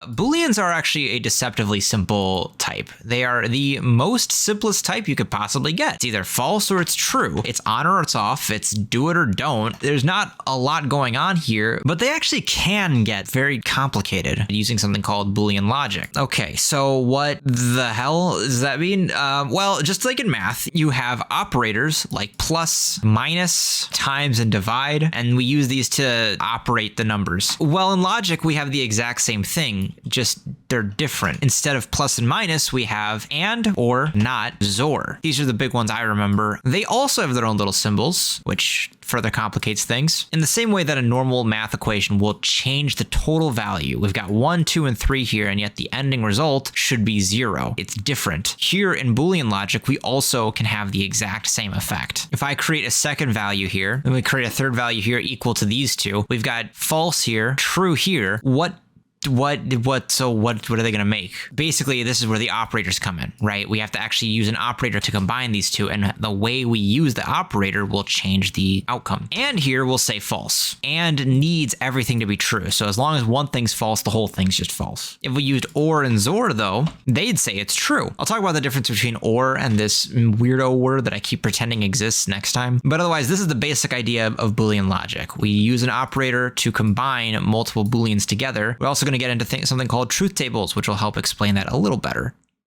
Booleans are actually a deceptively simple type. They are the most simplest type you could possibly get. It's either false or it's true. It's on or it's off. It's do it or don't. There's not a lot going on here, but they actually can get very complicated using something called Boolean logic. Okay, so what the hell does that mean? Well, just like in math, you have operators like plus, minus, times, and divide, and we use these to operate the numbers. Well, in logic, we have the exact same thing, just they're different. Instead of plus and minus, we have and, or, not, XOR. These are the big ones I remember. They also have their own little symbols, which further complicates things. In the same way that a normal math equation will change the total value. We've got 1, 2, and 3 here, and yet the ending result should be 0. It's different. Here in Boolean logic, we also can have the exact same effect. If I create a second value here, and we create a third value here equal to these two, we've got false here, true here. What are they going to make? Basically, this is where the operators come in, right? We have to actually use an operator to combine these two, and the way we use the operator will change the outcome. And here we'll say false. And needs everything to be true. So as long as one thing's false, the whole thing's just false. If we used or and XOR though, they'd say it's true. I'll talk about the difference between or and this weirdo word that I keep pretending exists next time. But otherwise, this is the basic idea of Boolean logic. We use an operator to combine multiple Booleans together. We're also going to get into something called truth tables, which will help explain that a little better.